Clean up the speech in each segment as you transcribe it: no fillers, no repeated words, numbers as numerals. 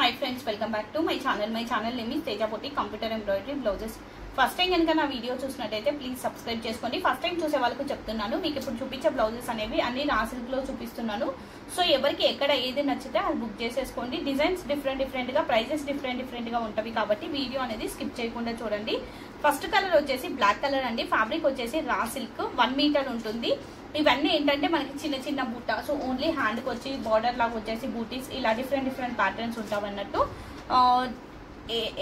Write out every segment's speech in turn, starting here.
Hi friends, welcome back to my channel. My channel name is Teja Poti Computer Embroidery Blouses. First time కనుక నా video చూసినట్టయితే please subscribe చేసుకోండి. First time చూసే వాళ్ళకు చెప్తున్నాను, మీకు ఇప్పుడు చూపించే బ్లౌజెస్ అనేవి అన్ని రా సిల్క్ లో చూపిస్తున్నాను. సో ఎవరికి ఎక్కడ ఏది నచ్చితే అది బుక్ చేసేసుకోండి. డిజైన్స్ డిఫరెంట్ గా, ప్రైజెస్ డిఫరెంట్ గా ఉంటాయి కాబట్టి వీడియో అనేది స్కిప్ చేయకుండా చూడండి. ఫస్ట్ కలర్ వచ్చేసి బ్లాక్ కలర్ అండి. ఫ్యాబ్రిక్ వచ్చేసి రా సిల్క్ 1 మీటర్ ఉంటుంది. ఇవన్నీ ఏంటంటే మనకి చిన్న చిన్న బూటా, సో ఓన్లీ హ్యాండ్కి వచ్చి బార్డర్ లాగా వచ్చేసి బూటీస్, ఇలా డిఫరెంట్ ప్యాటర్న్స్ ఉంటాం అన్నట్టు.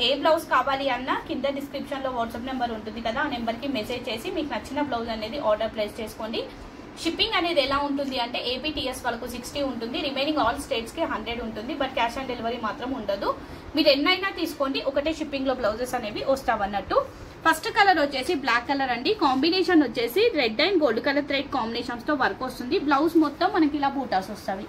ఏ బ్లౌజ్ కావాలి అన్నా కింద డిస్క్రిప్షన్ లో వాట్సాప్ నెంబర్ ఉంటుంది కదా, ఆ నెంబర్ కి మెసేజ్ చేసి మీకు నచ్చిన బ్లౌజ్ అనేది ఆర్డర్ ప్లేస్ చేసుకోండి. షిప్పింగ్ అనేది ఎలా ఉంటుంది అంటే ఏపీటీఎస్ వాళ్ళకు 60 ఉంటుంది, రిమైనింగ్ ఆల్ స్టేట్స్ కి 100 ఉంటుంది. బట్ క్యాష్ ఆన్ డెలివరీ మాత్రం ఉండదు. మీరు ఎన్నైనా తీసుకోండి, ఒకటే షిప్పింగ్ లో బ్లౌజెస్ అనేవి వస్తావన్నట్టు. ఫస్ట్ కలర్ వచ్చేసి బ్లాక్ కలర్ అండి. కాంబినేషన్ వచ్చేసి red and gold colour thread combinations తో వర్క్ వస్తుంది. బ్లౌజ్ మొత్తం మనకి ఇలా బూటాస్ వస్తాయి,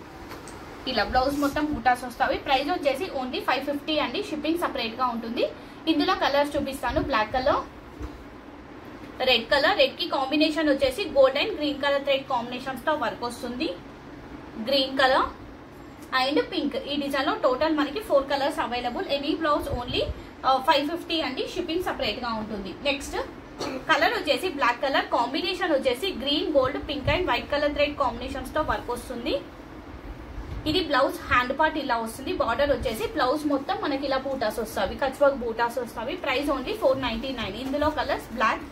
ఇలా బ్లౌజ్ మొత్తం బూటాస్ వస్తాయి. ప్రైస్ వచ్చేసి ఓన్లీ 550 అండి. షిప్పింగ్ సపరేట్ గా ఉంటుంది. ఇందులో కలర్స్ చూపిస్తాను. Black colour, red colour, red కి కాంబినేషన్ వచ్చేసి gold and green colour thread combinations తో వర్క్ వస్తుంది. Green colour and pink. ఈ డిజైన్ లో టోటల్ మనకి 4 colours available. Any blouse only 550 అండి. షిప్పింగ్ సపరేట్ గా ఉంటుంది. నెక్స్ట్ కలర్ వచ్చేసి బ్లాక్ కలర్, కాంబినేషన్ వచ్చేసి green, gold, pink and white colour thread combinations తో వర్క్ వస్తుంది. ఇది బ్లౌజ్ హ్యాండ్ పార్ట్ ఇలా వస్తుంది. బార్డర్ వచ్చేసి బ్లౌజ్ మొత్తం మనకి ఇలా బూటాస్ వస్తాయి, కచ్ వర్క్ బూటాస్ వస్తాయి. Price only 499. ఇందులో కలర్స్ బ్లాక్,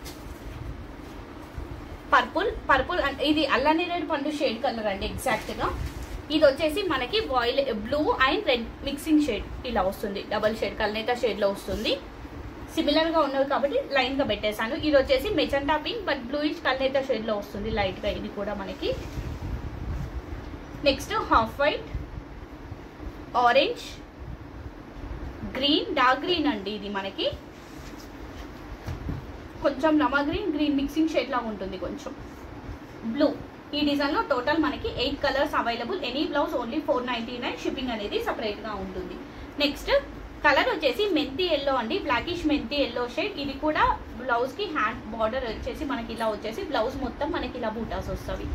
పర్పుల్ ఇది అల్లనేరేడు పండు షేడ్ కలర్ అండి ఎగ్జాక్ట్ గా. ఇది వచ్చేసి మనకి blue and red mixing shade ఇలా వస్తుంది. డబల్ షేడ్ కల్నేత షేడ్ లో వస్తుంది. సిమిలర్ గా ఉన్నవి కాబట్టి లైన్ గా పెట్టేశాను. ఇది వచ్చేసి మెజెంటా పింక్ బట్ బ్లూయిష్ కల్నేత షేడ్ లో వస్తుంది లైట్ గా. ఇది కూడా మనకి next half white, orange, green, dark green అండి. ఇది మనకి కొంచెం రమా గ్రీన్, గ్రీన్ మిక్సింగ్ షేడ్ లా ఉంటుంది. కొంచెం బ్లూ. ఈ డిజైన్ లో టోటల్ మనకి 8 colours available. Any blouse only 499. Shipping అనేది సపరేట్ గా ఉంటుంది. నెక్స్ట్ కలర్ వచ్చేసి మెంతి ఎల్లో అండి. బ్లాకిష్ మెంతి ఎల్లో షేడ్. ఇది కూడా బ్లౌజ్ కి హ్యాండ్ బార్డర్ వచ్చేసి మనకి ఇలా వచ్చేసి బ్లౌజ్ మొత్తం మనకి ఇలా బూటాస్ వస్తాయి.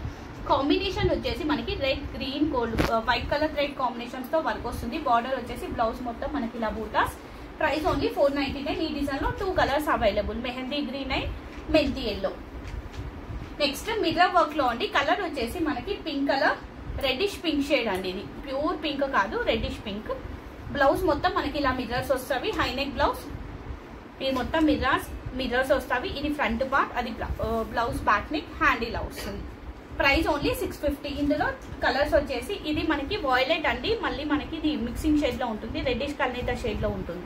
కాంబినేషన్ వచ్చేసి మనకి red, green, gold, white colour thread combinations తో వర్క్ వస్తుంది. బార్డర్ వచ్చేసి బ్లౌజ్ మొత్తం మనకి ఇలా బూటాస్. Price only 499. ఈ డిజైన్ లో 2 colours available, mehndi green and మెంతి ఎల్లో. నెక్స్ట్ మిర్రర్ వర్క్ లో అండి. కలర్ వచ్చేసి మనకి pink colour, reddish pink shade అండి. ఇది ప్యూర్ పింక్ కాదు, రెడ్డిష్ పింక్. బ్లౌజ్ మొత్తం మనకి ఇలా మిర్రర్స్ వస్తాయి. High neck blouse. ఇది మొత్తం మిర్రర్స్ వస్తాయి. ఇది ఫ్రంట్ పార్ట్, అది బ్లౌజ్ బ్యాక్ నెక్, హ్యాండ్ ఇలా వస్తుంది. Price only 650. ఇందులో కలర్స్ వచ్చేసి ఇది మనకి వాయిలెట్ అండి. మళ్ళీ మనకి ఇది మిక్సింగ్ షేడ్ లో ఉంటుంది, రెడ్డిష్ కల్నేత షేడ్ లో ఉంటుంది.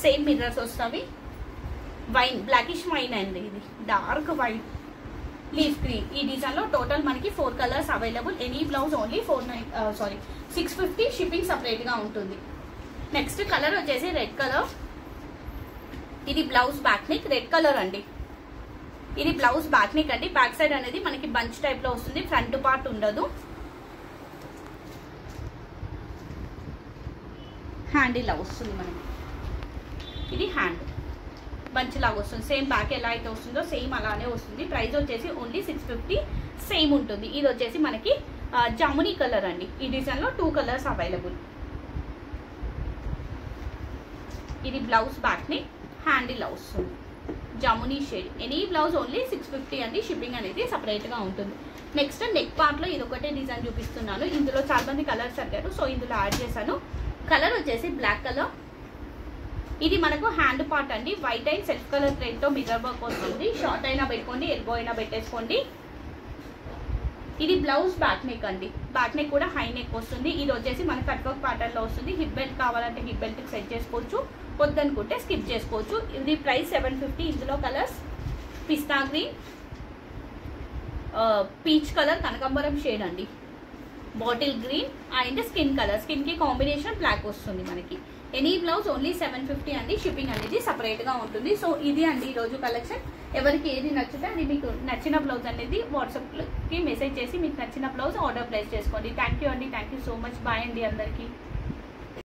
సేమ్ మిర్రర్స్ వస్తాయి. వైన్, బ్లాకిష్ వైన్ అండి. ఇది డార్క్ వైట్, లీఫ్ గ్రీన్. ఈ డిజైన్ లో టోటల్ మనకి 4 colours available. Any blouse only 650. Shipping separate గా ఉంటుంది. నెక్స్ట్ కలర్ వచ్చేసి రెడ్ కలర్. ఇది blouse back neck, red colour అండి. ఇది బ్లౌజ్ బ్యాక్ నెక్ అండి. బ్యాక్ సైడ్ అనేది మనకి బంచ్ టైప్ లో వస్తుంది, ఫ్రంట్ పార్ట్ ఉండదు. హ్యాండ్ ఇలా వస్తుంది మనకి. ఇది హ్యాండ్ బంచ్ లాగా వస్తుంది. సేమ్ బ్యాక్ ఎలా అయితే వస్తుందో సేమ్ అలానే వస్తుంది. ప్రైస్ వచ్చేసి ఓన్లీ 650 సేమ్ ఉంటుంది. ఇది వచ్చేసి మనకి జామునీ కలర్ అండి. ఈ డిజైన్ లో 2 కలర్స్ అవైలబుల్. ఇది బ్లౌజ్ బ్యాక్ నెక్, హ్యాండ్ ఇలా వస్తుంది, jamuni shade. Any blouse only 650 అండి. షిప్పింగ్ అనేది సపరేట్ గా ఉంటుంది. నెక్స్ట్ నెక్ పార్ట్ లో ఇది ఒకటే డిజైన్ చూపిస్తున్నాను. ఇందులో చాలా మంది కలర్స్ అడిగారు, సో ఇందులో యాడ్ చేశాను. కలర్ వచ్చేసి బ్లాక్ కలర్. ఇది మనకు హ్యాండ్ పార్ట్ అండి. White and self colour thread తో మిర్రర్ వర్క్ వస్తుంది. షార్ట్ అయినా పెట్టుకోండి, ఎల్బో అయినా పెట్టేసుకోండి. ఇది బ్లౌజ్ బ్యాక్ నెక్ అండి. బ్యాక్ నెక్ కూడా హై నెక్ వస్తుంది. ఇది వచ్చేసి మన కట్ వర్క్ ప్యాటర్న్ లో వస్తుంది. హిప్ బెల్ట్ కావాలంటే హిప్ బెల్ట్ కి సెట్ చేసుకోవచ్చు, వద్దనుకుంటే స్కిప్ చేసుకోవచ్చు. ఇది ప్రైస్ 750. ఇందులో colours pista green, peach colour, కనకాంబరం షేడ్ అండి, bottle green and skin colour. Skin కి కాంబినేషన్ బ్లాక్ వస్తుంది మనకి. ఎనీ బ్లౌజ్ ఓన్లీ 750 అండి. షిప్పింగ్ అనేది సపరేట్ గా ఉంటుంది. సో ఇది అండి ఈ రోజు కలెక్షన్. ఎవరికి ఏది నచ్చితే అది మీకు నచ్చిన బ్లౌజ్ అనేది వాట్సాప్ కి మెసేజ్ చేసి మీకు నచ్చిన బ్లౌజ్ ఆర్డర్ ప్లేస్ చేసుకోండి. థ్యాంక్ యూ అండి. Thank you so much. Bye అండి అందరికీ.